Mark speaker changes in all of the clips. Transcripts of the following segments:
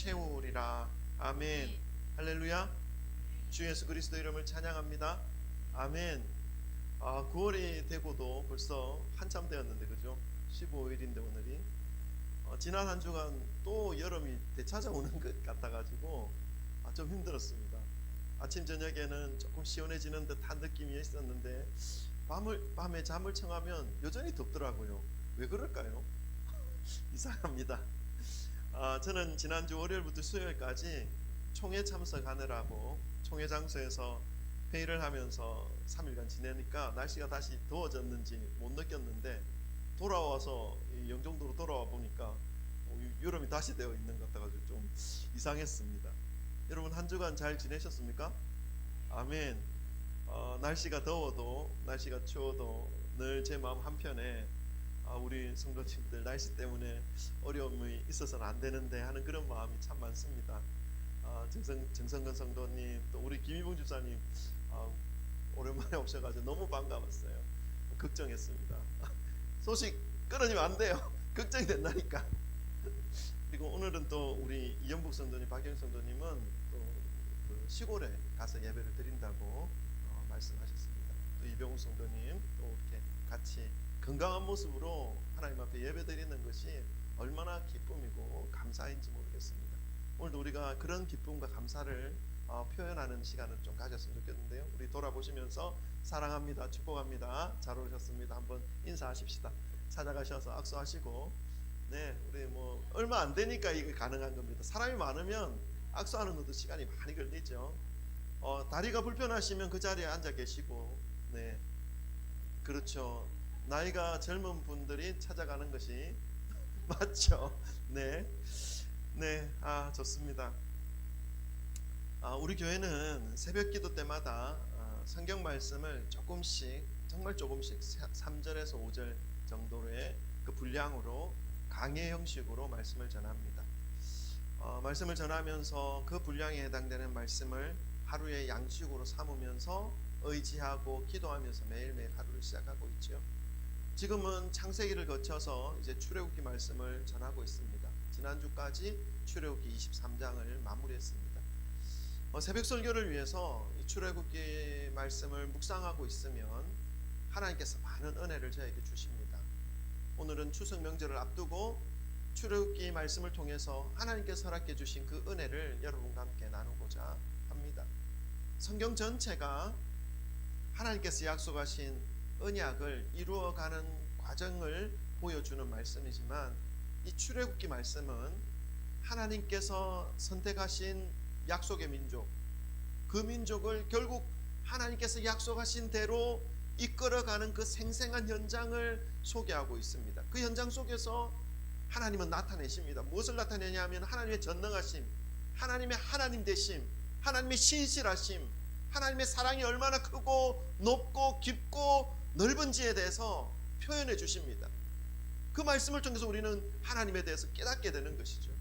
Speaker 1: 채우리라. 아멘. 할렐루야. 주 예수 그리스도 이름을 찬양합니다. 아멘. 9월이 되고도 벌써 한참 되었는데, 그죠? 15일인데 오늘이 지난 한 주간 또 여름이 되찾아오는 것 같아가지고 좀 힘들었습니다. 아침 저녁에는 조금 시원해지는 듯한 느낌이 있었는데 밤에 잠을 청하면 여전히 덥더라고요. 왜 그럴까요? 이상합니다. 저는 지난주 월요일부터 수요일까지 총회 참석하느라고 총회 장소에서 회의를 하면서 3일간 지내니까 날씨가 다시 더워졌는지 못 느꼈는데, 돌아와서 영종도로 돌아와 보니까 여름이 다시 되어 있는 것 같아가지고 좀 이상했습니다. 여러분 한 주간 잘 지내셨습니까? 아멘. 날씨가 더워도 날씨가 추워도 늘 제 마음 한편에 우리 성도님들 날씨 때문에 어려움이 있어서는 안 되는데 하는 그런 마음이 참 많습니다. 정성근 성도님, 또 우리 김희봉 집사님 오랜만에 오셔가지고 너무 반가웠어요. 걱정했습니다. 소식 끊어지면 안 돼요. 걱정이 된다니까. 그리고 오늘은 또 우리 이영복 성도님, 박영 성도님은 또 그 시골에 가서 예배를 드린다고 말씀하셨습니다. 또 이병우 성도님 또 이렇게 같이 건강한 모습으로 하나님 앞에 예배 드리는 것이 얼마나 기쁨이고 감사인지 모르겠습니다. 오늘도 우리가 그런 기쁨과 감사를 표현하는 시간을 좀 가졌으면 좋겠는데요. 우리 돌아보시면서 사랑합니다, 축복합니다, 잘 오셨습니다 한번 인사하십시다. 찾아가셔서 악수하시고, 네, 우리 뭐 얼마 안 되니까 이게 가능한 겁니다. 사람이 많으면 악수하는 것도 시간이 많이 걸리죠. 다리가 불편하시면 그 자리에 앉아 계시고, 네, 그렇죠. 나이가 젊은 분들이 찾아가는 것이 맞죠. 네, 네, 좋습니다. 우리 교회는 새벽 기도 때마다 성경 말씀을 조금씩, 정말 조금씩 3절에서 5절 정도의 그 분량으로 강의 형식으로 말씀을 전합니다. 말씀을 전하면서 그 분량에 해당되는 말씀을 하루의 양식으로 삼으면서 의지하고 기도하면서 매일매일 하루를 시작하고 있죠. 지금은 창세기를 거쳐서 이제 출애굽기 말씀을 전하고 있습니다. 지난주까지 출애굽기 23장을 마무리했습니다. 새벽 설교를 위해서 이 출애굽기 말씀을 묵상하고 있으면 하나님께서 많은 은혜를 저에게 주십니다. 오늘은 추석 명절을 앞두고 출애굽기 말씀을 통해서 하나님께서 허락해 주신 그 은혜를 여러분과 함께 나누고자 합니다. 성경 전체가 하나님께서 약속하신 언약을 이루어가는 과정을 보여주는 말씀이지만, 이 출애굽기 말씀은 하나님께서 선택하신 약속의 민족, 그 민족을 결국 하나님께서 약속하신 대로 이끌어가는 그 생생한 현장을 소개하고 있습니다. 그 현장 속에서 하나님은 나타내십니다. 무엇을 나타내냐면 하나님의 전능하심, 하나님의 하나님 되심, 하나님의 신실하심, 하나님의 사랑이 얼마나 크고 높고 깊고 넓은지에 대해서 표현해 주십니다. 그 말씀을 통해서 우리는 하나님에 대해서 깨닫게 되는 것이죠.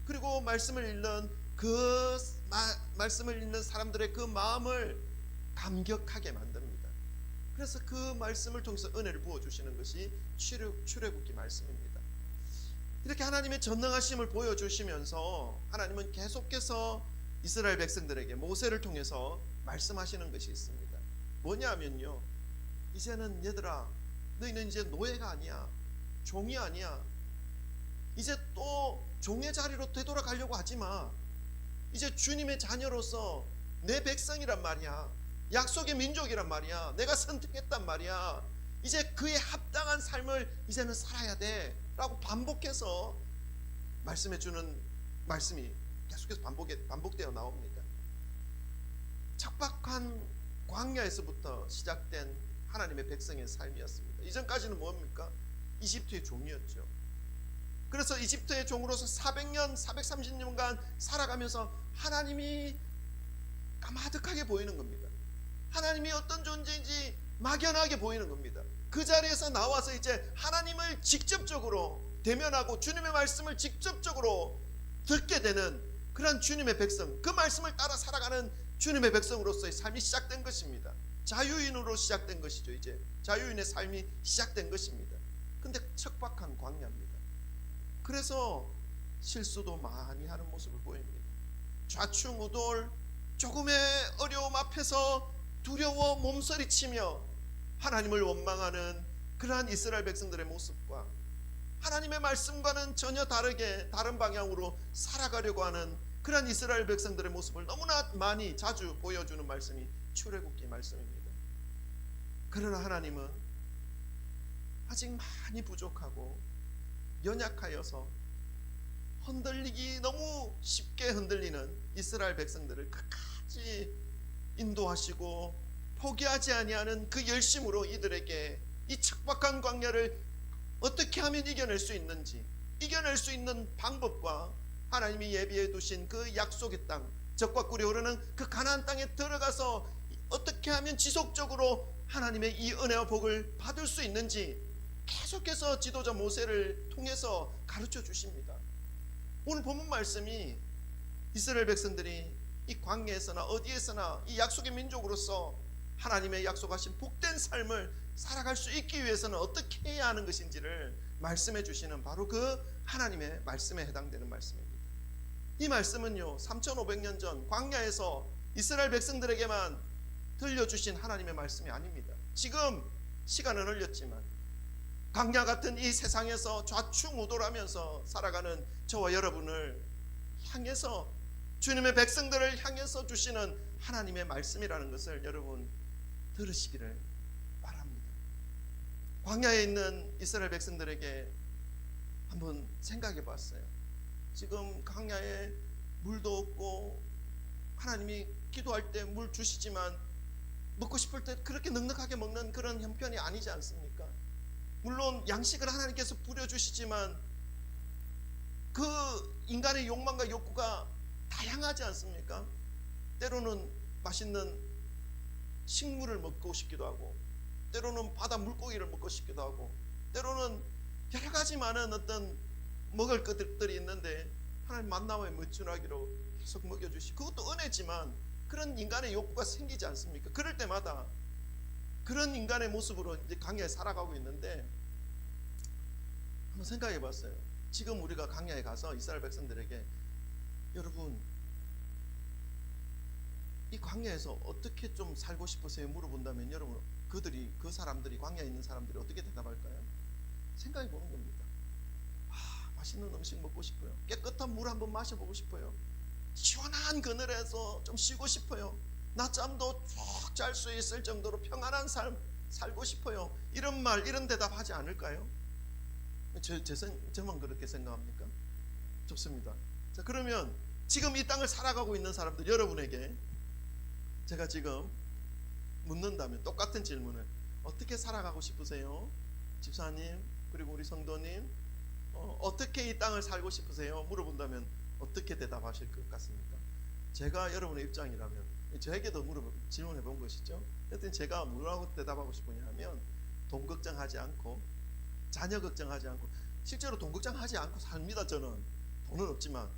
Speaker 1: 그리고 말씀을 읽는 말씀을 읽는 사람들의 그 마음을 감격하게 만듭니다. 그래서 그 말씀을 통해서 은혜를 부어주시는 것이 출애굽기 말씀입니다. 이렇게 하나님의 전능하심을 보여주시면서 하나님은 계속해서 이스라엘 백성들에게 모세를 통해서 말씀하시는 것이 있습니다. 뭐냐면요, 이제는 얘들아, 너희는 이제 노예가 아니야, 종이 아니야. 이제 또 종의 자리로 되돌아가려고 하지마. 이제 주님의 자녀로서 내 백성이란 말이야, 약속의 민족이란 말이야, 내가 선택했단 말이야. 이제 그에 합당한 삶을 이제는 살아야 돼 라고 반복해서 말씀해 주는 말씀이 계속해서 반복되어 나옵니다. 척박한 광야에서부터 시작된 하나님의 백성의 삶이었습니다. 이전까지는 뭡니까? 이집트의 종이었죠. 그래서 이집트의 종으로서 400년, 430년간 살아가면서 하나님이 까마득하게 보이는 겁니다. 하나님이 어떤 존재인지 막연하게 보이는 겁니다. 그 자리에서 나와서 이제 하나님을 직접적으로 대면하고 주님의 말씀을 직접적으로 듣게 되는 그런 주님의 백성, 그 말씀을 따라 살아가는 주님의 백성으로서의 삶이 시작된 것입니다. 자유인으로 시작된 것이죠. 이제 자유인의 삶이 시작된 것입니다. 근데 척박한 광야입니다. 그래서 실수도 많이 하는 모습을 보입니다. 좌충우돌, 조금의 어려움 앞에서 두려워 몸서리치며 하나님을 원망하는 그러한 이스라엘 백성들의 모습과 하나님의 말씀과는 전혀 다르게 다른 방향으로 살아가려고 하는 그러한 이스라엘 백성들의 모습을 너무나 많이 자주 보여주는 말씀이 출애굽기 말씀입니다. 그러나 하나님은 아직 많이 부족하고 연약하여서 흔들리기 너무 쉽게 흔들리는 이스라엘 백성들을 끝까지 인도하시고 포기하지 아니하는 그 열심으로 이들에게 이 척박한 광야를 어떻게 하면 이겨낼 수 있는지, 이겨낼 수 있는 방법과 하나님이 예비해 두신 그 약속의 땅, 젖과 꿀이 흐르는 그 가나안 땅에 들어가서 어떻게 하면 지속적으로 하나님의 이 은혜와 복을 받을 수 있는지 계속해서 지도자 모세를 통해서 가르쳐 주십니다. 오늘 본문 말씀이 이스라엘 백성들이 이 광야에서나 어디에서나 이 약속의 민족으로서 하나님의 약속하신 복된 삶을 살아갈 수 있기 위해서는 어떻게 해야 하는 것인지를 말씀해 주시는 바로 그 하나님의 말씀에 해당되는 말씀입니다. 이 말씀은요 3500년 전 광야에서 이스라엘 백성들에게만 들려주신 하나님의 말씀이 아닙니다. 지금 시간은 흘렸지만 광야 같은 이 세상에서 좌충우돌하면서 살아가는 저와 여러분을 향해서 주님의 백성들을 향해서 주시는 하나님의 말씀이라는 것을 여러분 들으시기를 바랍니다. 광야에 있는 이스라엘 백성들에게 한번 생각해 봤어요. 지금 광야에 물도 없고 하나님이 기도할 때 물 주시지만 먹고 싶을 때 그렇게 넉넉하게 먹는 그런 형편이 아니지 않습니까? 물론 양식을 하나님께서 뿌려주시지만 그 인간의 욕망과 욕구가 다양하지 않습니까? 때로는 맛있는 식물을 먹고 싶기도 하고, 때로는 바다 물고기를 먹고 싶기도 하고, 때로는 여러 가지 많은 어떤 먹을 것들이 있는데 하나님 만나와 무춘하기로 계속 먹여주시고, 그것도 은혜지만 그런 인간의 욕구가 생기지 않습니까? 그럴 때마다 그런 인간의 모습으로 이제 광야에 살아가고 있는데 한번 생각해 봤어요. 지금 우리가 광야에 가서 이스라엘 백성들에게 여러분 이 광야에서 어떻게 좀 살고 싶으세요? 물어본다면 여러분 그 사람들이 광야에 있는 사람들이 어떻게 대답할까요? 생각해 보는 겁니다. 맛있는 음식 먹고 싶어요. 깨끗한 물 한번 마셔보고 싶어요. 시원한 그늘에서 좀 쉬고 싶어요. 낮잠도 쭉 잘 수 있을 정도로 평안한 삶 살고 싶어요. 이런 말, 이런 대답 하지 않을까요? 저만 그렇게 생각합니까? 좋습니다. 자, 그러면 지금 이 땅을 살아가고 있는 사람들 여러분에게 제가 지금 묻는다면 똑같은 질문을 어떻게 살아가고 싶으세요? 집사님 그리고 우리 성도님 어떻게 이 땅을 살고 싶으세요? 물어본다면 어떻게 대답하실 것 같습니까? 제가 여러분의 입장이라면 저에게도 질문해 본 것이죠. 그랬더니 제가 뭐라고 대답하고 싶으냐 하면 돈 걱정하지 않고 자녀 걱정하지 않고, 실제로 돈 걱정하지 않고 삽니다. 저는 돈은 없지만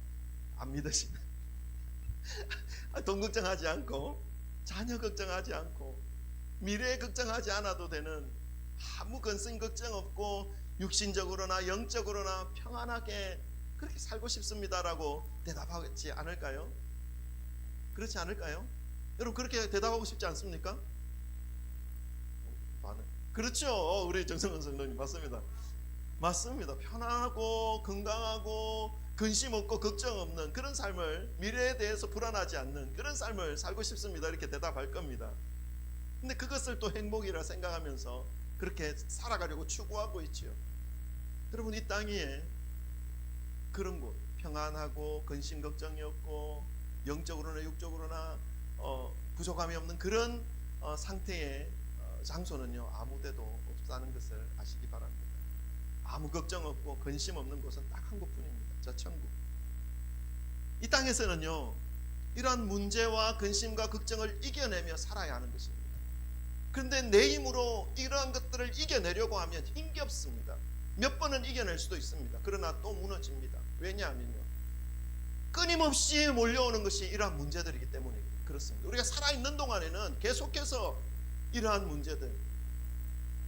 Speaker 1: 안 믿으시면 돈 걱정하지 않고 자녀 걱정하지 않고 미래 걱정하지 않아도 되는 아무 근심 걱정 없고 육신적으로나 영적으로나 평안하게 그렇게 살고 싶습니다라고 대답하지 않을까요? 그렇지 않을까요? 여러분 그렇게 대답하고 싶지 않습니까? 그렇죠. 우리 정성근 성도님 맞습니다. 맞습니다. 편안하고 건강하고 근심 없고 걱정 없는 그런 삶을, 미래에 대해서 불안하지 않는 그런 삶을 살고 싶습니다 이렇게 대답할 겁니다. 근데 그것을 또 행복이라 생각하면서 그렇게 살아가려고 추구하고 있죠. 여러분 이 땅 위에 그런 곳, 평안하고 근심 걱정이 없고 영적으로나 육적으로나 부족함이 없는 그런 상태의 장소는요 아무데도 없다는 것을 아시기 바랍니다. 아무 걱정 없고 근심 없는 곳은 딱 한 곳뿐입니다. 저 천국. 이 땅에서는요 이러한 문제와 근심과 걱정을 이겨내며 살아야 하는 것입니다. 그런데 내 힘으로 이러한 것들을 이겨내려고 하면 힘겹습니다. 몇 번은 이겨낼 수도 있습니다. 그러나 또 무너집니다. 왜냐하면요 끊임없이 몰려오는 것이 이러한 문제들이기 때문에 그렇습니다. 우리가 살아있는 동안에는 계속해서 이러한 문제들,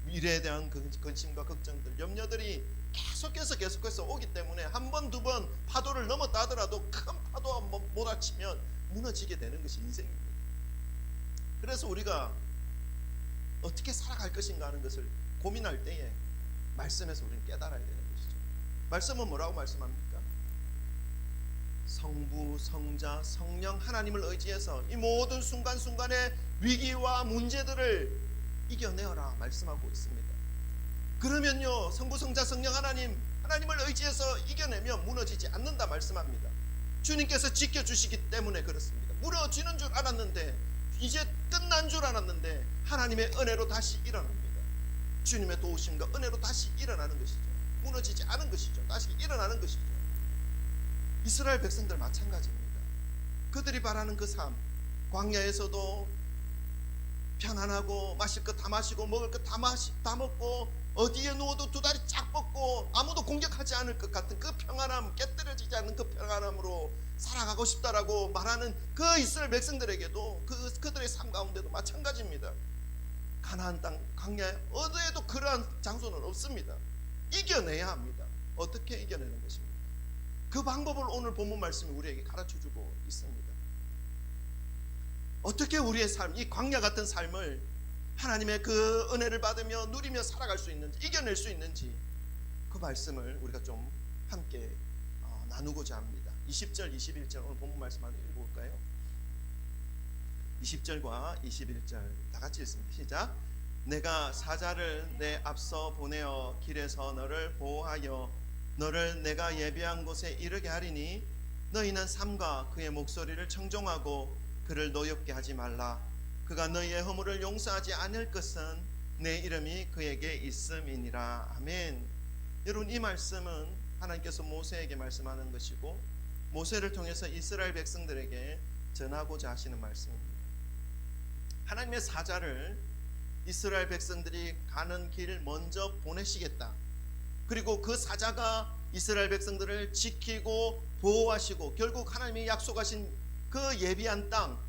Speaker 1: 미래에 대한 근심과 걱정들, 염려들이 계속해서 오기 때문에 한 번, 두 번 파도를 넘었다 하더라도 큰 파도가 몰아치면 무너지게 되는 것이 인생입니다. 그래서 우리가 어떻게 살아갈 것인가 하는 것을 고민할 때에 말씀에서 우리는 깨달아야 되는 것이죠. 말씀은 뭐라고 말씀합니까? 성부, 성자, 성령 하나님을 의지해서 이 모든 순간순간의 위기와 문제들을 이겨내어라 말씀하고 있습니다. 그러면요, 성부, 성자, 성령 하나님을 의지해서 이겨내면 무너지지 않는다 말씀합니다. 주님께서 지켜주시기 때문에 그렇습니다. 무너지는 줄 알았는데, 이제 끝난 줄 알았는데 하나님의 은혜로 다시 일어납니다. 주님의 도우심과 은혜로 다시 일어나는 것이죠. 무너지지 않은 것이죠. 다시 일어나는 것이죠. 이스라엘 백성들 마찬가지입니다. 그들이 바라는 그 삶, 광야에서도 편안하고 마실 것 다 마시고 먹을 것 다 먹고 어디에 누워도 두 다리 쫙 뻗고 아무도 공격하지 않을 것 같은 그 평안함, 깨뜨려지지 않는 그 평안함으로 살아가고 싶다라고 말하는 그 이스라엘 백성들에게도 그들의 삶 가운데도 마찬가지입니다. 가나안 땅 광야에 어디에도 그러한 장소는 없습니다. 이겨내야 합니다. 어떻게 이겨내는 것입니까? 그 방법을 오늘 본문 말씀이 우리에게 가르쳐주고 있습니다. 어떻게 우리의 삶, 이 광야 같은 삶을 하나님의 그 은혜를 받으며 누리며 살아갈 수 있는지, 이겨낼 수 있는지, 그 말씀을 우리가 좀 함께 나누고자 합니다. 20절, 21절 오늘 본문 말씀 한번 읽어볼까요? 20절과 21절 다 같이 읽습니다. 시작. 내가 사자를 내 앞서 보내어 길에서 너를 보호하여 너를 내가 예비한 곳에 이르게 하리니 너희는 삼가 그의 목소리를 청종하고 그를 노엽게 하지 말라. 그가 너희의 허물을 용서하지 않을 것은 내 이름이 그에게 있음이니라. 아멘. 여러분, 이 말씀은 하나님께서 모세에게 말씀하는 것이고 모세를 통해서 이스라엘 백성들에게 전하고자 하시는 말씀입니다. 하나님의 사자를 이스라엘 백성들이 가는 길 먼저 보내시겠다. 그리고 그 사자가 이스라엘 백성들을 지키고 보호하시고 결국 하나님이 약속하신 그 예비한 땅,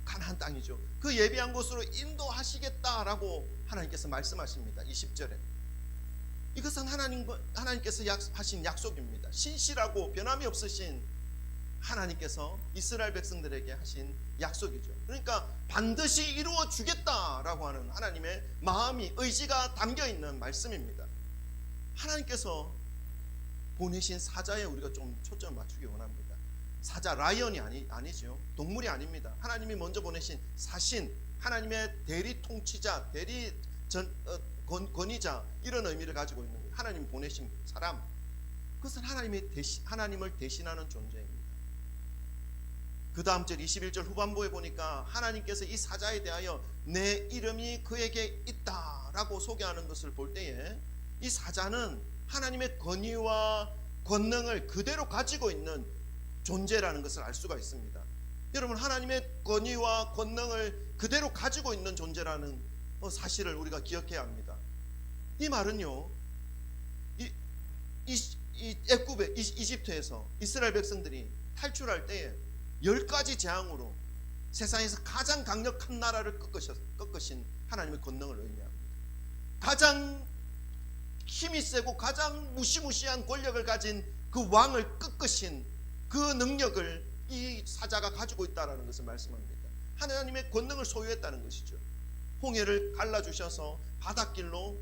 Speaker 1: 가나안 땅이죠. 그 예비한 곳으로 인도하시겠다라고 하나님께서 말씀하십니다. 20절에 이것은 하나님께서 하신 약속입니다. 신실하고 변함이 없으신 하나님께서 이스라엘 백성들에게 하신 약속이죠. 그러니까 반드시 이루어 주겠다라고 하는 하나님의 마음이, 의지가 담겨 있는 말씀입니다. 하나님께서 보내신 사자에 우리가 좀 초점을 맞추기 원합니다. 사자, 라이언이 아니죠. 동물이 아닙니다. 하나님이 먼저 보내신 사신, 하나님의 대리 통치자, 대리 권위자, 이런 의미를 가지고 있는 거예요. 하나님 보내신 사람, 그것은 하나님을 대신하는 존재입니다. 그 다음 절 21절 후반부에 보니까 하나님께서 이 사자에 대하여 내 이름이 그에게 있다라고 소개하는 것을 볼 때에 이 사자는 하나님의 권위와 권능을 그대로 가지고 있는 존재라는 것을 알 수가 있습니다. 여러분, 하나님의 권위와 권능을 그대로 가지고 있는 존재라는 사실을 우리가 기억해야 합니다. 이 말은요, 애굽의 이집트에서 이스라엘 백성들이 탈출할 때에 10가지 재앙으로 세상에서 가장 강력한 나라를 꺾으신 하나님의 권능을 의미합니다. 가장 힘이 세고 가장 무시무시한 권력을 가진 그 왕을 꺾으신 그 능력을 이 사자가 가지고 있다는 것을 말씀합니다. 하나님의 권능을 소유했다는 것이죠. 홍해를 갈라주셔서 바닷길로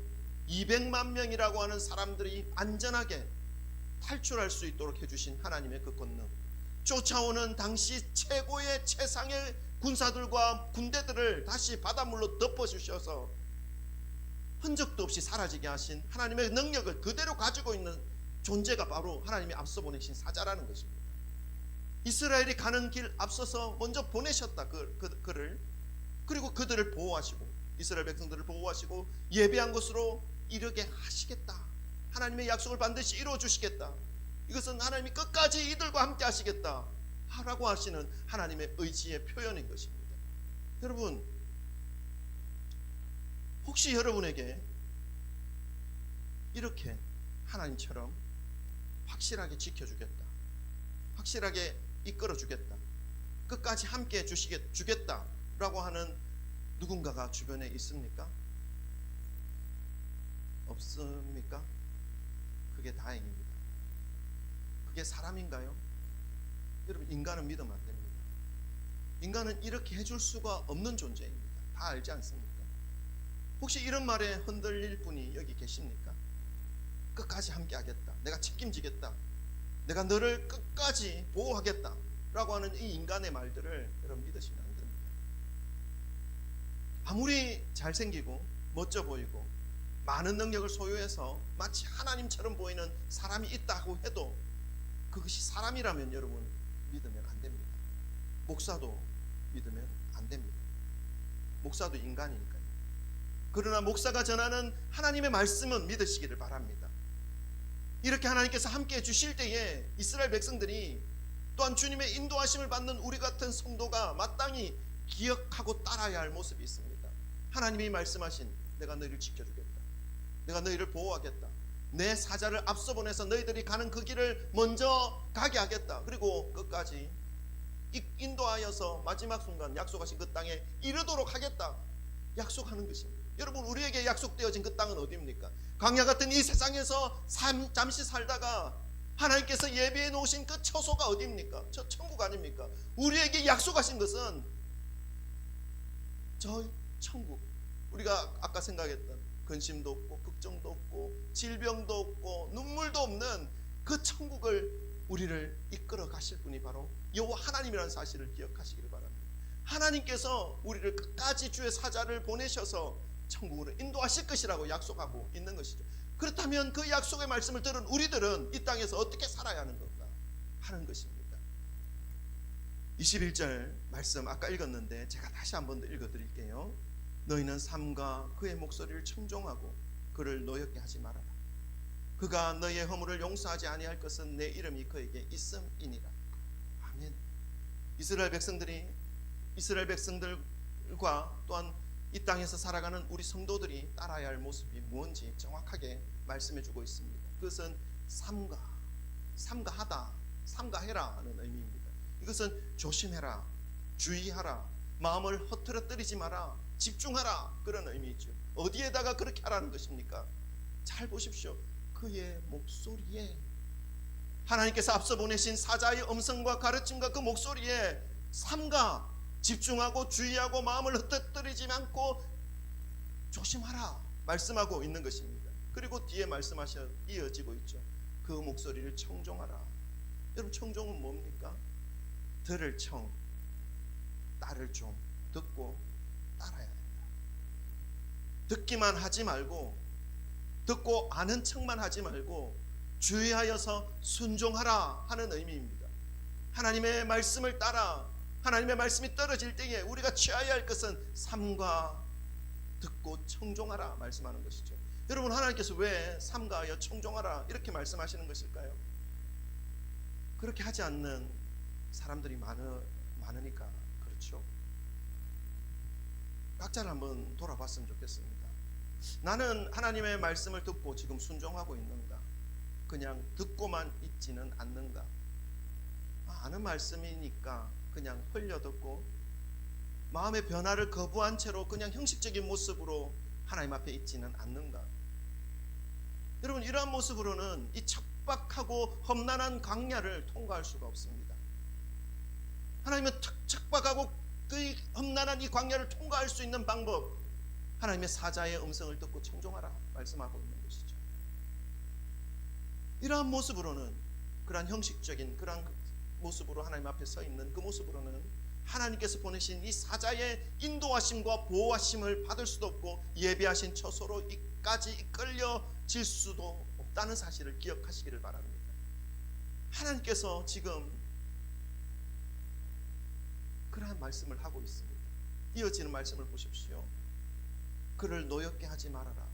Speaker 1: 200만 명이라고 하는 사람들이 안전하게 탈출할 수 있도록 해주신 하나님의 그 권능, 쫓아오는 당시 최상의 군사들과 군대들을 다시 바닷물로 덮어주셔서 흔적도 없이 사라지게 하신 하나님의 능력을 그대로 가지고 있는 존재가 바로 하나님이 앞서 보내신 사자라는 것입니다. 이스라엘이 가는 길 앞서서 먼저 보내셨다 그를. 그리고 그들을 보호하시고 이스라엘 백성들을 보호하시고 예비한 곳으로 이르게 하시겠다. 하나님의 약속을 반드시 이루어 주시겠다. 이것은 하나님이 끝까지 이들과 함께 하시겠다 라고 하시는 하나님의 의지의 표현인 것입니다. 여러분, 혹시 여러분에게 이렇게 하나님처럼 확실하게 지켜주겠다, 확실하게 이끌어주겠다, 끝까지 함께 주겠다라고 하는 누군가가 주변에 있습니까? 없습니까? 그게 다행입니다. 그게 사람인가요? 여러분, 인간은 믿으면 안 됩니다. 인간은 이렇게 해줄 수가 없는 존재입니다. 다 알지 않습니까? 혹시 이런 말에 흔들릴 분이 여기 계십니까? 끝까지 함께 하겠다, 내가 책임지겠다, 내가 너를 끝까지 보호하겠다 라고 하는 이 인간의 말들을 여러분 믿으시면 안 됩니다. 아무리 잘생기고 멋져 보이고 많은 능력을 소유해서 마치 하나님처럼 보이는 사람이 있다고 해도 그것이 사람이라면 여러분 믿으면 안 됩니다. 목사도 믿으면 안 됩니다. 목사도 인간이니까요. 그러나 목사가 전하는 하나님의 말씀은 믿으시기를 바랍니다. 이렇게 하나님께서 함께 해주실 때에 이스라엘 백성들이 또한 주님의 인도하심을 받는 우리 같은 성도가 마땅히 기억하고 따라야 할 모습이 있습니다. 하나님이 말씀하신 내가 너희를 지켜주겠다, 내가 너희를 보호하겠다, 내 사자를 앞서 보내서 너희들이 가는 그 길을 먼저 가게 하겠다, 그리고 끝까지 인도하여서 마지막 순간 약속하신 그 땅에 이르도록 하겠다 약속하는 것입니다. 여러분, 우리에게 약속되어진 그 땅은 어디입니까? 광야 같은 이 세상에서 잠시 살다가 하나님께서 예비해 놓으신 그 처소가 어디입니까? 저 천국 아닙니까? 우리에게 약속하신 것은 저 천국, 우리가 아까 생각했던 근심도 없고 걱정도 없고 질병도 없고 눈물도 없는 그 천국을 우리를 이끌어 가실 분이 바로 여호와 하나님이라는 사실을 기억하시기를 바랍니다. 하나님께서 우리를 끝까지 주의 사자를 보내셔서 천국으로 인도하실 것이라고 약속하고 있는 것이죠. 그렇다면 그 약속의 말씀을 들은 우리들은 이 땅에서 어떻게 살아야 하는 건가 하는 것입니다. 21절 말씀 아까 읽었는데 제가 다시 한 번 더 읽어드릴게요. 너희는 삼가 그의 목소리를 청종하고 그를 노엽게 하지 말아라. 그가 너희의 허물을 용서하지 아니할 것은 내 이름이 그에게 있음이니라. 아멘. 이스라엘 백성들과 또한 이 땅에서 살아가는 우리 성도들이 따라야 할 모습이 무엇인지 정확하게 말씀해주고 있습니다. 그것은 삼가하다, 삼가해라 하는 의미입니다. 이것은 조심해라, 주의하라, 마음을 허트러뜨리지 마라, 집중하라, 그런 의미죠. 어디에다가 그렇게 하라는 것입니까? 잘 보십시오. 그의 목소리에, 하나님께서 앞서 보내신 사자의 음성과 가르침과 그 목소리에 삼가, 집중하고 주의하고 마음을 흩어뜨리지 않고 조심하라 말씀하고 있는 것입니다. 그리고 뒤에 말씀하셔 이어지고 있죠. 그 목소리를 청종하라. 여러분, 청종은 뭡니까? 들을 청, 따를 종, 듣고 따라야 한다. 듣기만 하지 말고, 듣고 아는 척만 하지 말고 주의하여서 순종하라 하는 의미입니다. 하나님의 말씀을 따라, 하나님의 말씀이 떨어질 때에 우리가 취해야 할 것은 삼가, 듣고 청종하라 말씀하는 것이죠. 여러분, 하나님께서 왜 삼가하여 청종하라 이렇게 말씀하시는 것일까요? 그렇게 하지 않는 사람들이 많으니까 그렇죠. 각자를 한번 돌아봤으면 좋겠습니다. 나는 하나님의 말씀을 듣고 지금 순종하고 있는가? 그냥 듣고만 있지는 않는가? 아는 말씀이니까 그냥 흘려듣고 마음의 변화를 거부한 채로 그냥 형식적인 모습으로 하나님 앞에 있지는 않는가? 여러분, 이러한 모습으로는 이 척박하고 험난한 광야를 통과할 수가 없습니다. 하나님은 척박하고 그 험난한 이 광야를 통과할 수 있는 방법, 하나님의 사자의 음성을 듣고 청종하라 말씀하고 있는 것이죠. 이러한 모습으로는, 그러한 형식적인 그러한 모습으로 하나님 앞에 서 있는 그 모습으로는 하나님께서 보내신 이 사자의 인도하심과 보호하심을 받을 수도 없고 예비하신 처소로 이까지 이끌려질 수도 없다는 사실을 기억하시기를 바랍니다. 하나님께서 지금 그러한 말씀을 하고 있습니다. 이어지는 말씀을 보십시오. 그를 노엽게 하지 말아라.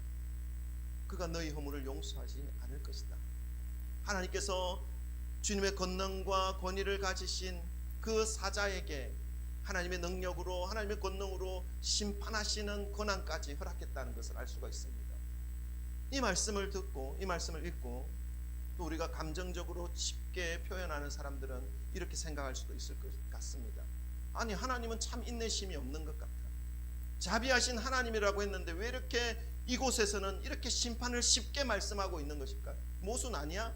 Speaker 1: 그가 너희 허물을 용서하지 않을 것이다. 하나님께서 주님의 권능과 권위를 가지신 그 사자에게 하나님의 능력으로, 하나님의 권능으로 심판하시는 권한까지 허락했다는 것을 알 수가 있습니다. 이 말씀을 듣고 이 말씀을 읽고 또 우리가 감정적으로 쉽게 표현하는 사람들은 이렇게 생각할 수도 있을 것 같습니다. 아니, 하나님은 참 인내심이 없는 것 같아. 자비하신 하나님이라고 했는데 왜 이렇게 이곳에서는 이렇게 심판을 쉽게 말씀하고 있는 것일까? 모순 아니야?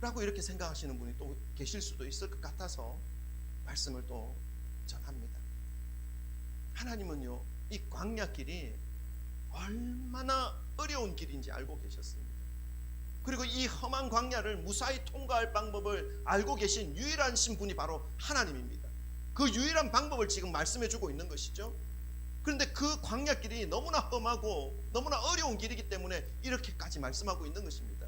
Speaker 1: 라고 이렇게 생각하시는 분이 또 계실 수도 있을 것 같아서 말씀을 또 전합니다. 하나님은요, 이 광야길이 얼마나 어려운 길인지 알고 계셨습니다. 그리고 이 험한 광야를 무사히 통과할 방법을 알고 계신 유일한 신분이 바로 하나님입니다. 그 유일한 방법을 지금 말씀해 주고 있는 것이죠. 그런데 그 광야길이 너무나 험하고 너무나 어려운 길이기 때문에 이렇게까지 말씀하고 있는 것입니다.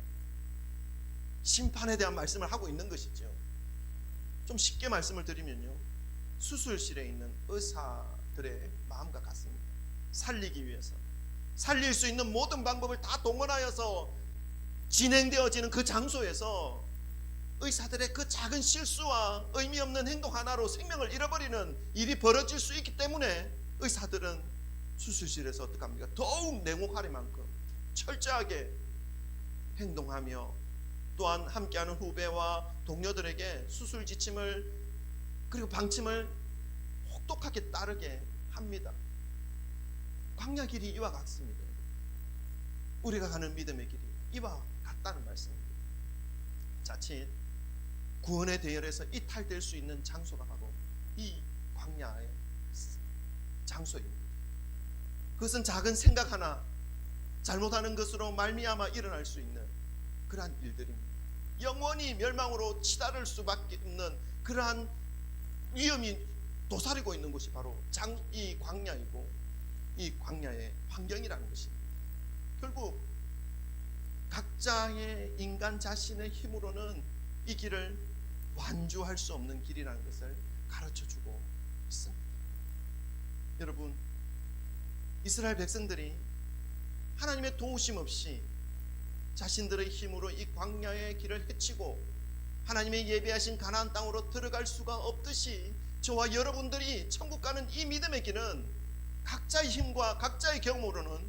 Speaker 1: 심판에 대한 말씀을 하고 있는 것이죠. 좀 쉽게 말씀을 드리면요, 수술실에 있는 의사들의 마음과 같습니다. 살리기 위해서 살릴 수 있는 모든 방법을 다 동원하여서 진행되어지는 그 장소에서 의사들의 그 작은 실수와 의미 없는 행동 하나로 생명을 잃어버리는 일이 벌어질 수 있기 때문에 의사들은 수술실에서 어떻게 합니까? 더욱 냉혹할 만큼 철저하게 행동하며, 또한 함께하는 후배와 동료들에게 수술 지침을 그리고 방침을 혹독하게 따르게 합니다. 광야 길이 이와 같습니다. 우리가 가는 믿음의 길이 이와 같다는 말씀입니다. 자칫 구원의 대열에서 이탈될 수 있는 장소가 바로 이 광야의 장소입니다. 그것은 작은 생각 하나 잘못하는 것으로 말미암아 일어날 수 있는 그러한 일들입니다. 영원히 멸망으로 치달을 수밖에 없는 그러한 위험이 도사리고 있는 곳이 바로 이 광야이고, 이 광야의 환경이라는 것입니다. 결국 각자의 인간 자신의 힘으로는 이 길을 완주할 수 없는 길이라는 것을 가르쳐주고 있습니다. 여러분, 이스라엘 백성들이 하나님의 도우심 없이 자신들의 힘으로 이 광야의 길을 헤치고 하나님의 예비하신 가나안 땅으로 들어갈 수가 없듯이 저와 여러분들이 천국 가는 이 믿음의 길은 각자의 힘과 각자의 경험으로는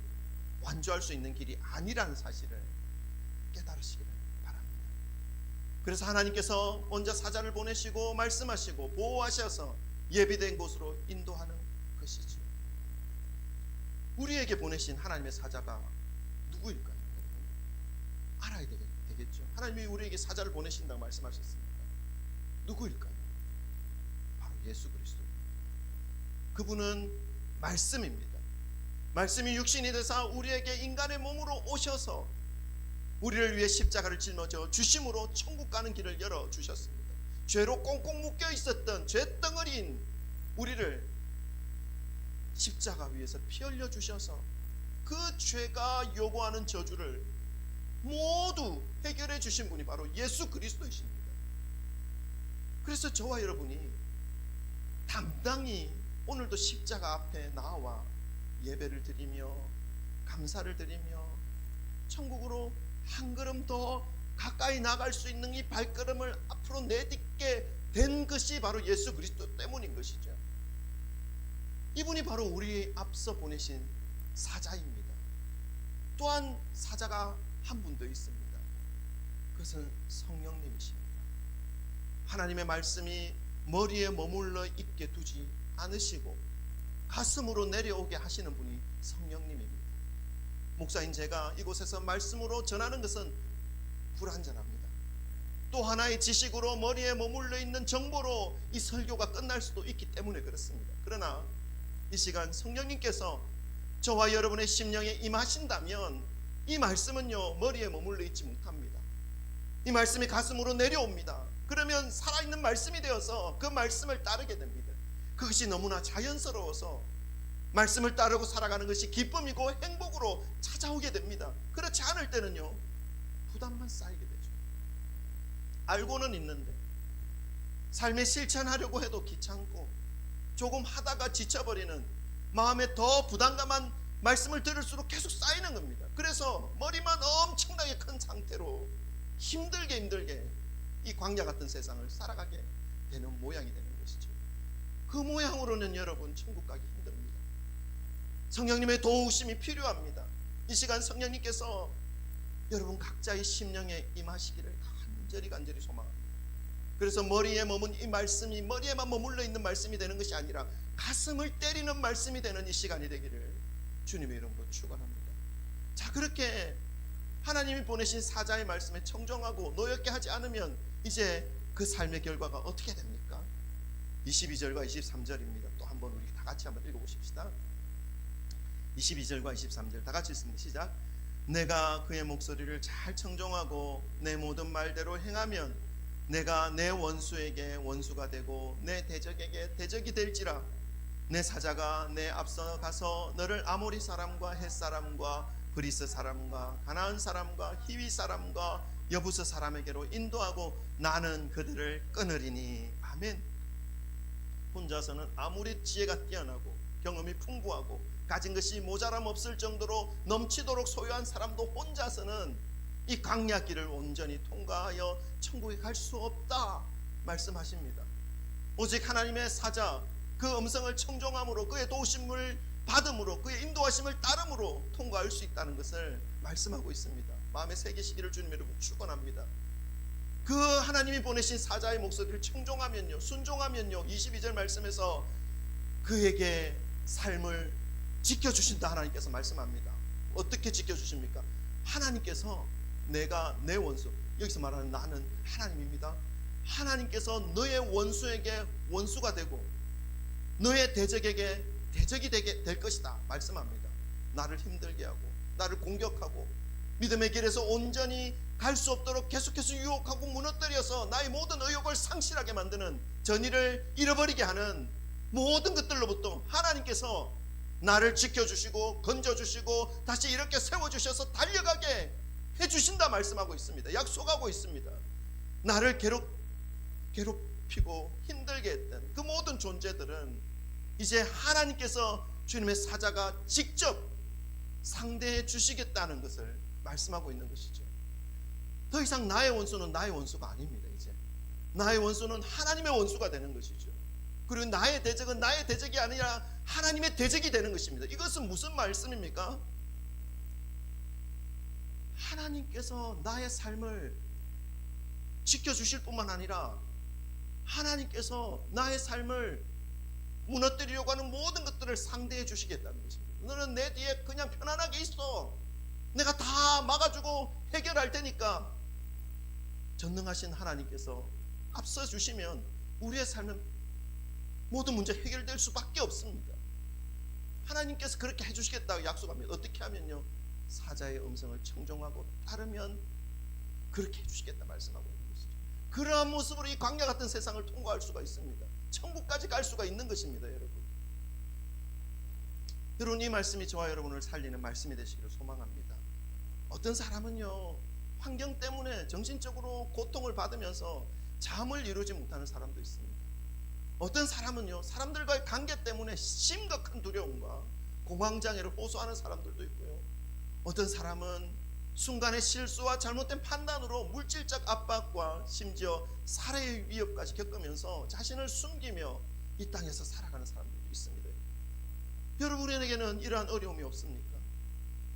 Speaker 1: 완주할 수 있는 길이 아니라는 사실을 깨달으시기를 바랍니다. 그래서 하나님께서 먼저 사자를 보내시고 말씀하시고 보호하셔서 예비된 곳으로 인도하는 것이죠. 우리에게 보내신 하나님의 사자가 누구일까요? 알아야 되겠죠. 하나님이 우리에게 사자를 보내신다고 말씀하셨습니다. 누구일까요? 바로 예수 그리스도. 그분은 말씀입니다. 말씀이 육신이 되사 우리에게 인간의 몸으로 오셔서 우리를 위해 십자가를 짊어져 주심으로 천국 가는 길을 열어주셨습니다. 죄로 꽁꽁 묶여 있었던 죄덩어리인 우리를 십자가 위에서 피 흘려 주셔서 그 죄가 요구하는 저주를 모두 해결해 주신 분이 바로 예수 그리스도이십니다. 그래서 저와 여러분이 담당히 오늘도 십자가 앞에 나와 예배를 드리며 감사를 드리며 천국으로 한 걸음 더 가까이 나갈 수 있는 이 발걸음을 앞으로 내딛게 된 것이 바로 예수 그리스도 때문인 것이죠. 이분이 바로 우리 앞서 보내신 사자입니다. 또한 사자가 한 분 더 있습니다. 그것은 성령님이십니다. 하나님의 말씀이 머리에 머물러 있게 두지 않으시고 가슴으로 내려오게 하시는 분이 성령님입니다. 목사인 제가 이곳에서 말씀으로 전하는 것은 불완전합니다. 또 하나의 지식으로 머리에 머물러 있는 정보로 이 설교가 끝날 수도 있기 때문에 그렇습니다. 그러나 이 시간 성령님께서 저와 여러분의 심령에 임하신다면 이 말씀은요, 머리에 머물러 있지 못합니다. 이 말씀이 가슴으로 내려옵니다. 그러면 살아있는 말씀이 되어서 그 말씀을 따르게 됩니다. 그것이 너무나 자연스러워서 말씀을 따르고 살아가는 것이 기쁨이고 행복으로 찾아오게 됩니다. 그렇지 않을 때는요, 부담만 쌓이게 되죠. 알고는 있는데 삶에 실천하려고 해도 귀찮고 조금 하다가 지쳐버리는 마음에 더 부담감한 말씀을 들을수록 계속 쌓이는 겁니다. 그래서 머리만 엄청나게 큰 상태로 힘들게 이 광야 같은 세상을 살아가게 되는 모양이 되는 것이죠. 그 모양으로는 여러분 천국 가기 힘듭니다. 성령님의 도우심이 필요합니다. 이 시간 성령님께서 여러분 각자의 심령에 임하시기를 간절히 소망합니다. 그래서 머리에 머문 이 말씀이 머리에만 머물러 있는 말씀이 되는 것이 아니라 가슴을 때리는 말씀이 되는 이 시간이 되기를 주님의 이름으로 축원합니다. 자, 그렇게 하나님이 보내신 사자의 말씀에 청종하고 노엽게 하지 않으면 이제 그 삶의 결과가 어떻게 됩니까? 22절과 23절입니다. 또 한번 우리 다 같이 한번 읽어보십시다. 22절과 23절 다 같이 읽습니다. 시작. 내가 그의 목소리를 잘 청종하고 내 모든 말대로 행하면 내가 내 원수에게 원수가 되고 내 대적에게 대적이 될지라. 내 사자가 내 앞서 가서 너를 아모리 사람과 헷 사람과 브리스 사람과 가나안 사람과 히위 사람과 여부스 사람에게로 인도하고 나는 그들을 끊으리니. 아멘. 혼자서는 아무리 지혜가 뛰어나고 경험이 풍부하고 가진 것이 모자람 없을 정도로 넘치도록 소유한 사람도 혼자서는 이 광야길을 온전히 통과하여 천국에 갈 수 없다 말씀하십니다. 오직 하나님의 사자 그 음성을 청종함으로 그의 도우심을 받음으로 그의 인도하심을 따름으로 통과할 수 있다는 것을 말씀하고 있습니다. 마음에 새기시기를 주님 이름으로 축원합니다. 그 하나님이 보내신 사자의 목소리를 청종하면요, 순종하면요, 22절 말씀에서 그에게 삶을 지켜주신다 하나님께서 말씀합니다. 어떻게 지켜주십니까? 하나님께서 내가 내 원수, 여기서 말하는 나는 하나님입니다. 하나님께서 너의 원수에게 원수가 되고 너의 대적에게 대적이 되게 될 것이다 말씀합니다. 나를 힘들게 하고 나를 공격하고 믿음의 길에서 온전히 갈 수 없도록 계속해서 유혹하고 무너뜨려서 나의 모든 의욕을 상실하게 만드는, 전의를 잃어버리게 하는 모든 것들로부터 하나님께서 나를 지켜주시고 건져주시고 다시 이렇게 세워주셔서 달려가게 해주신다 말씀하고 있습니다. 약속하고 있습니다. 나를 괴롭히고 힘들게 했던 그 모든 존재들은 이제 하나님께서 주님의 사자가 직접 상대해 주시겠다는 것을 말씀하고 있는 것이죠. 더 이상 나의 원수는 나의 원수가 아닙니다. 이제 나의 원수는 하나님의 원수가 되는 것이죠. 그리고 나의 대적은 나의 대적이 아니라 하나님의 대적이 되는 것입니다. 이것은 무슨 말씀입니까? 하나님께서 나의 삶을 지켜주실 뿐만 아니라 하나님께서 나의 삶을 무너뜨리려고 하는 모든 것들을 상대해 주시겠다는 것입니다. 너는 내 뒤에 그냥 편안하게 있어. 내가 다 막아주고 해결할 테니까. 전능하신 하나님께서 앞서 주시면 우리의 삶은 모든 문제 해결될 수밖에 없습니다. 하나님께서 그렇게 해주시겠다고 약속합니다. 어떻게 하면요? 사자의 음성을 청종하고 따르면 그렇게 해주시겠다 말씀하고 있는 것이죠. 그러한 모습으로 이 광야 같은 세상을 통과할 수가 있습니다. 천국까지 갈 수가 있는 것입니다. 여러분, 이 말씀이 저와 여러분을 살리는 말씀이 되시기를 소망합니다. 어떤 사람은요, 환경 때문에 정신적으로 고통을 받으면서 잠을 이루지 못하는 사람도 있습니다. 어떤 사람은요, 사람들과의 관계 때문에 심각한 두려움과 공황장애를 호소하는 사람들도 있고요. 어떤 사람은 순간의 실수와 잘못된 판단으로 물질적 압박과 심지어 살해의 위협까지 겪으면서 자신을 숨기며 이 땅에서 살아가는 사람들도 있습니다. 여러분에게는 이러한 어려움이 없습니까?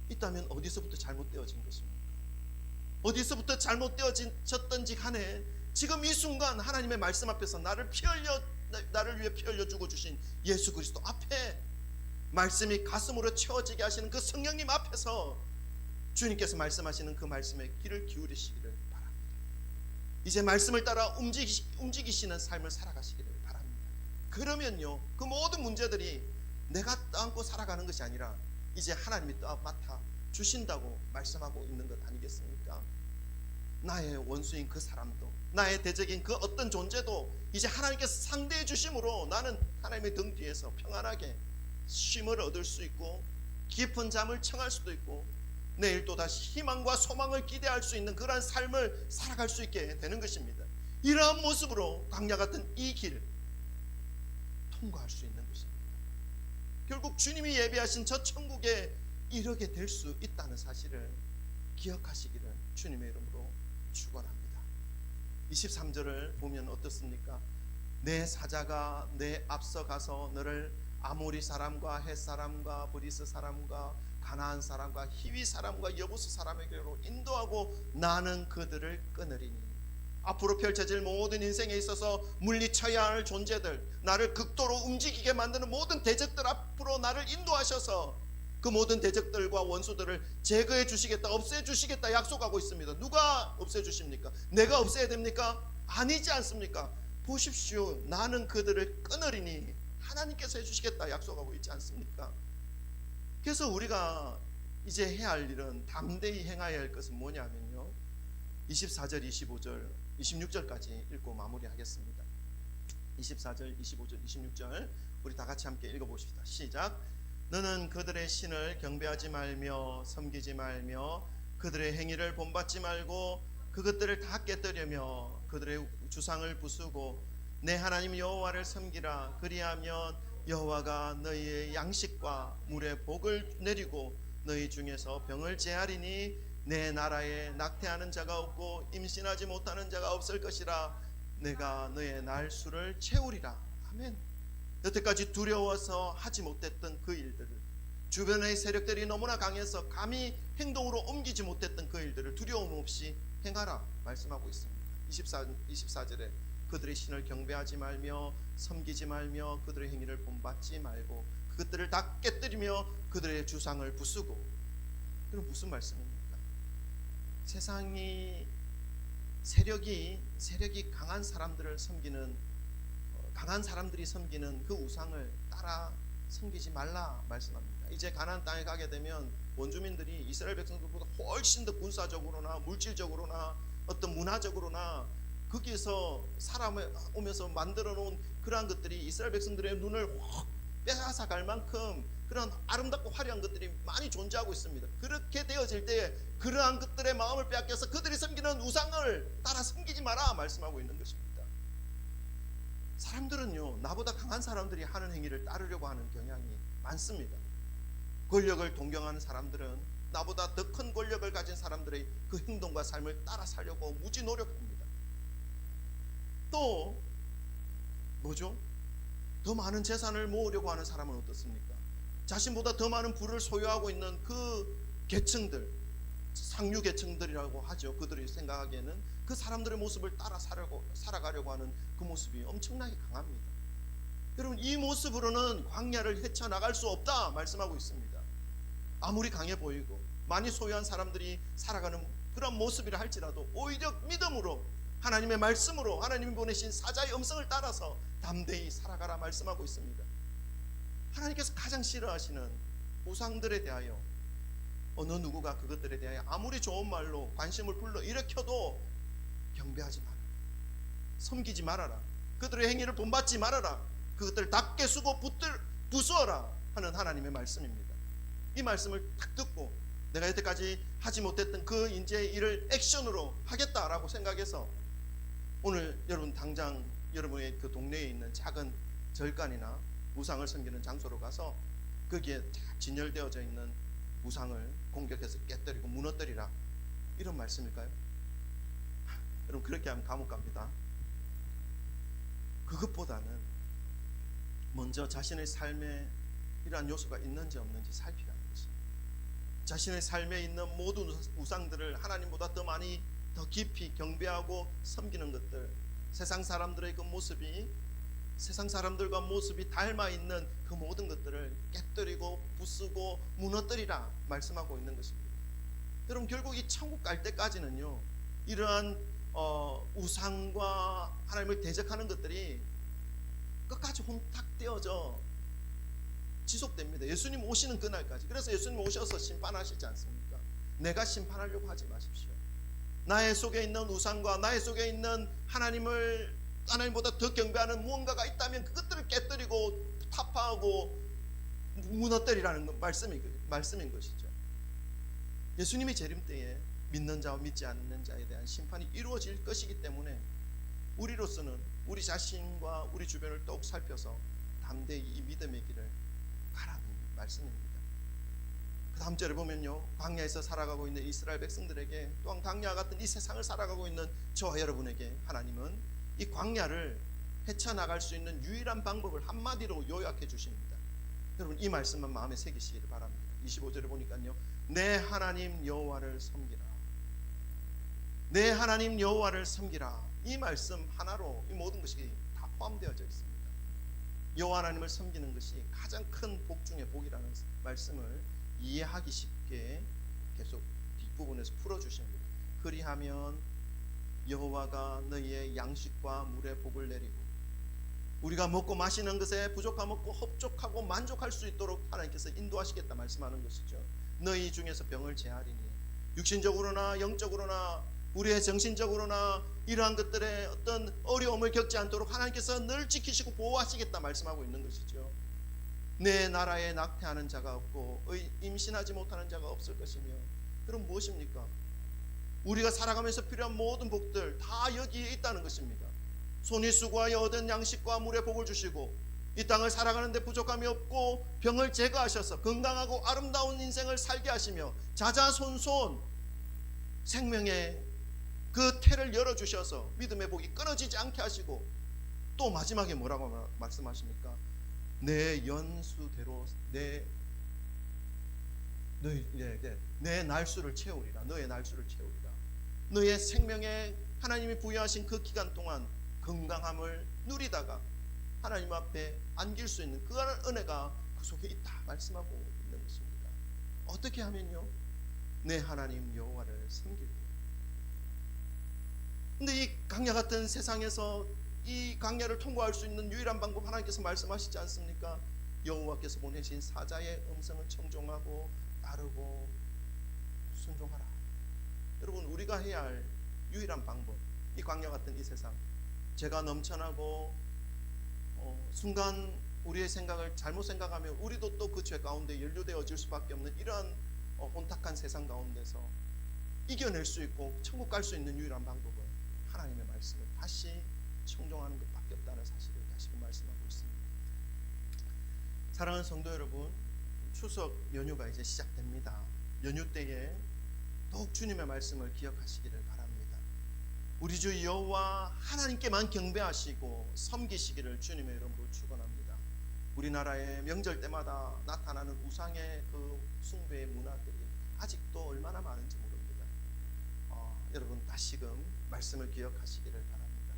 Speaker 1: 있다면 어디서부터 잘못되어진 것입니까? 어디서부터 잘못되어졌던지 간에 지금 이 순간 하나님의 말씀 앞에서 나를 위해 피 흘려 주고 주신 예수 그리스도 앞에 말씀이 가슴으로 채워지게 하시는 그 성령님 앞에서 주님께서 말씀하시는 그 말씀에 귀를 기울이시기를 바랍니다. 이제 말씀을 따라 움직이시는 삶을 살아가시기를 바랍니다. 그러면요, 그 모든 문제들이 내가 떠안고 살아가는 것이 아니라 이제 하나님이 맡아 주신다고 말씀하고 있는 것 아니겠습니까? 나의 원수인 그 사람도, 나의 대적인 그 어떤 존재도 이제 하나님께서 상대해 주심으로 나는 하나님의 등 뒤에서 평안하게 쉼을 얻을 수 있고 깊은 잠을 청할 수도 있고 내일 또 다시 희망과 소망을 기대할 수 있는 그러한 삶을 살아갈 수 있게 되는 것입니다. 이러한 모습으로 광야 같은 이 길 통과할 수 있는 것입니다. 결국 주님이 예비하신 저 천국에 이르게 될 수 있다는 사실을 기억하시기를 주님의 이름으로 축원합니다. 23절을 보면 어떻습니까? 내 사자가 내 앞서 가서 너를 아모리 사람과 헷 사람과 브리스 사람과 가나안 사람과 히위 사람과 여부스 사람에게로 인도하고 나는 그들을 끊으리니. 앞으로 펼쳐질 모든 인생에 있어서 물리쳐야 할 존재들, 나를 극도로 움직이게 만드는 모든 대적들 앞으로 나를 인도하셔서 그 모든 대적들과 원수들을 제거해 주시겠다, 없애 주시겠다 약속하고 있습니다. 누가 없애 주십니까? 내가 없애야 됩니까? 아니지 않습니까? 보십시오. 나는 그들을 끊으리니 하나님께서 해주시겠다 약속하고 있지 않습니까? 그래서 우리가 이제 해야 할 일은 담대히 행하여야 할 것은 뭐냐면요, 24절, 25절, 26절까지 읽고 마무리하겠습니다. 24절, 25절, 26절 우리 다 같이 함께 읽어봅시다. 시작. 너는 그들의 신을 경배하지 말며 섬기지 말며 그들의 행위를 본받지 말고 그것들을 다 깨뜨리며 그들의 주상을 부수고 내 하나님 여호와를 섬기라. 그리하면 여호와가 너희의 양식과 물의 복을 내리고 너희 중에서 병을 제하리니 내 나라에 낙태하는 자가 없고 임신하지 못하는 자가 없을 것이라. 내가 너의 날수를 채우리라. 아멘. 여태까지 두려워서 하지 못했던 그 일들을, 주변의 세력들이 너무나 강해서 감히 행동으로 옮기지 못했던 그 일들을 두려움 없이 행하라 말씀하고 있습니다. 24절에 그들의 신을 경배하지 말며 섬기지 말며 그들의 행위를 본받지 말고 그것들을 다 깨뜨리며 그들의 주상을 부수고. 그럼 무슨 말씀입니까? 세상이 세력이 강한 사람들을 섬기는, 강한 사람들이 섬기는 그 우상을 따라 섬기지 말라 말씀합니다. 이제 가나안 땅에 가게 되면 원주민들이 이스라엘 백성들보다 훨씬 더 군사적으로나 물질적으로나 어떤 문화적으로나 거기에서 살아오면서 만들어 놓은 그러한 것들이 이스라엘 백성들의 눈을 확 빼앗아 갈 만큼 그런 아름답고 화려한 것들이 많이 존재하고 있습니다. 그렇게 되어질 때 그러한 것들의 마음을 빼앗겨서 그들이 섬기는 우상을 따라 섬기지 마라 말씀하고 있는 것입니다. 사람들은요, 나보다 강한 사람들이 하는 행위를 따르려고 하는 경향이 많습니다. 권력을 동경하는 사람들은 나보다 더 큰 권력을 가진 사람들의 그 행동과 삶을 따라 살려고 무지 노력합니다. 또 뭐죠? 더 많은 재산을 모으려고 하는 사람은 어떻습니까? 자신보다 더 많은 부를 소유하고 있는 그 계층들, 상류 계층들이라고 하죠. 그들이 생각하기에는 그 사람들의 모습을 따라 살아가려고 하는 그 모습이 엄청나게 강합니다. 여러분, 이 모습으로는 광야를 헤쳐나갈 수 없다 말씀하고 있습니다. 아무리 강해 보이고 많이 소유한 사람들이 살아가는 그런 모습이라 할지라도 오히려 믿음으로, 하나님의 말씀으로, 하나님이 보내신 사자의 음성을 따라서 담대히 살아가라 말씀하고 있습니다. 하나님께서 가장 싫어하시는 우상들에 대하여 어느 누구가 그것들에 대하여 아무리 좋은 말로 관심을 불러일으켜도 경배하지 말아라, 섬기지 말아라, 그들의 행위를 본받지 말아라, 그것들을 다 깨수고 부수어라 하는 하나님의 말씀입니다. 이 말씀을 딱 듣고 내가 여태까지 하지 못했던 그 이제 일을 액션으로 하겠다라고 생각해서 오늘 여러분 당장 여러분의 그 동네에 있는 작은 절간이나 우상을 섬기는 장소로 가서 거기에 진열되어져 있는 우상을 공격해서 깨뜨리고 무너뜨리라, 이런 말씀일까요? 여러분, 그렇게 하면 감옥 갑니다. 그것보다는 먼저 자신의 삶에 이러한 요소가 있는지 없는지 살피라는 것입니다. 자신의 삶에 있는 모든 우상들을 하나님보다 더 많이, 더 깊이 경배하고 섬기는 것들, 세상 사람들의 그 모습이, 세상 사람들과 모습이 닮아 있는 그 모든 것들을 깨뜨리고 부수고 무너뜨리라 말씀하고 있는 것입니다. 여러분, 결국 이 천국 갈 때까지는요, 이러한 우상과 하나님을 대적하는 것들이 끝까지 혼탁되어져 지속됩니다. 예수님 오시는 그날까지. 그래서 예수님 오셔서 심판하시지 않습니까? 내가 심판하려고 하지 마십시오. 나의 속에 있는 우상과 나의 속에 있는 하나님보다 더 경배하는 무언가가 있다면 그것들을 깨뜨리고 타파하고 무너뜨리라는 말씀인 것이죠. 예수님이 재림 때에 믿는 자와 믿지 않는 자에 대한 심판이 이루어질 것이기 때문에 우리로서는 우리 자신과 우리 주변을 더욱 살펴서 담대히 이 믿음의 길을 가라는 말씀입니다. 그 다음 절에 보면요, 광야에서 살아가고 있는 이스라엘 백성들에게, 또한 광야와 같은 이 세상을 살아가고 있는 저와 여러분에게 하나님은 이 광야를 헤쳐나갈 수 있는 유일한 방법을 한마디로 요약해 주십니다. 여러분, 이 말씀만 마음에 새기시기를 바랍니다. 25절에 보니까요, 내 하나님 여호와를 섬기라, 내 하나님 여호와를 섬기라. 이 말씀 하나로 이 모든 것이 다 포함되어져 있습니다. 여호와 하나님을 섬기는 것이 가장 큰 복 중의 복이라는 말씀을 이해하기 쉽게 계속 뒷부분에서 풀어주십니다. 그리하면 여호와가 너희의 양식과 물의 복을 내리고 우리가 먹고 마시는 것에 부족함 없고 흡족하고 만족할 수 있도록 하나님께서 인도하시겠다 말씀하는 것이죠. 너희 중에서 병을 제하리니 육신적으로나 영적으로나 우리의 정신적으로나 이러한 것들의 어떤 어려움을 겪지 않도록 하나님께서 늘 지키시고 보호하시겠다 말씀하고 있는 것이죠. 내 나라에 낙태하는 자가 없고 임신하지 못하는 자가 없을 것이며, 그럼 무엇입니까? 우리가 살아가면서 필요한 모든 복들 다 여기에 있다는 것입니다. 손이 수고하여 얻은 양식과 물의 복을 주시고 이 땅을 살아가는데 부족함이 없고 병을 제거하셔서 건강하고 아름다운 인생을 살게 하시며 자자손손 생명의 그 태를 열어주셔서 믿음의 복이 끊어지지 않게 하시고, 또 마지막에 뭐라고 말씀하십니까? 내 연수대로 내 날수를 채우리라. 너의 날수를 채우리라. 너의 생명에 하나님이 부여하신 그 기간 동안 건강함을 누리다가 하나님 앞에 안길 수 있는 그 은혜가 그 속에 있다 말씀하고 있는 것입니다. 어떻게 하면요? 내 하나님 여호와를 섬길 때. 근데 이 광야 같은 세상에서 이 광야를 통과할 수 있는 유일한 방법, 하나님께서 말씀하시지 않습니까? 여호와께서 보내신 사자의 음성을 청종하고 따르고 순종하라. 여러분, 우리가 해야 할 유일한 방법, 이 광야 같은 이 세상, 죄가 넘쳐나고 순간 우리의 생각을 잘못 생각하면 우리도 또 그 죄 가운데 연루되어질 수밖에 없는 이러한 혼탁한 세상 가운데서 이겨낼 수 있고 천국 갈 수 있는 유일한 방법은 하나님의 말씀을 다시 청종하는 것밖에 없다는 사실을 다시금 말씀하고 있습니다. 사랑하는 성도 여러분, 추석 연휴가 이제 시작됩니다. 연휴 때에 더욱 주님의 말씀을 기억하시기를 바랍니다. 우리 주 여호와 하나님께만 경배하시고 섬기시기를 주님의 이름으로 축원합니다. 우리나라의 명절 때마다 나타나는 우상의 그 숭배의 문화들이 아직도 얼마나 많은지 모릅니다. 여러분, 다시금 말씀을 기억하시기를 바랍니다.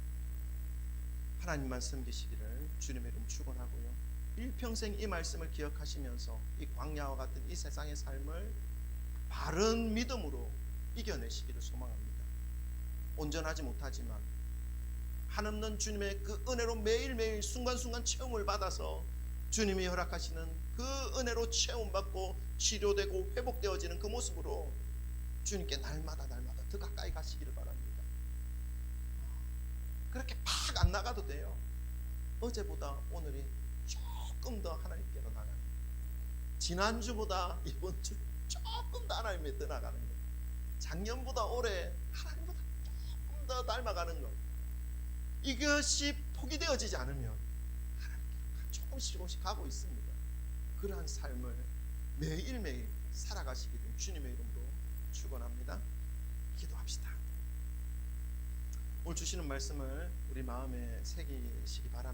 Speaker 1: 하나님만 섬기시기를 주님의 이름 축원하고요, 일평생 이 말씀을 기억하시면서 이 광야와 같은 이 세상의 삶을 바른 믿음으로 이겨내시기를 소망합니다. 온전하지 못하지만 한없는 주님의 그 은혜로 매일매일 순간순간 체험을 받아서 주님이 허락하시는 그 은혜로 체험받고 치료되고 회복되어지는 그 모습으로 주님께 날마다 더 가까이 가시기를 바랍니다. 그렇게 팍 안 나가도 돼요. 어제보다 오늘이 조금 더 하나님께로 나가는 거예요. 지난주보다 이번 주 조금 더 하나님께 더 나가는 거예요. 작년보다 올해 하나님보다 조금 더 닮아가는 것, 이것이 포기되어지지 않으면 하나님께 조금씩 가고 있습니다. 그러한 삶을 매일매일 살아가시기를 주님의 이름으로 축원합니다. 기도합시다. 오늘 주시는 말씀을 우리 마음에 새기시기 바랍니다.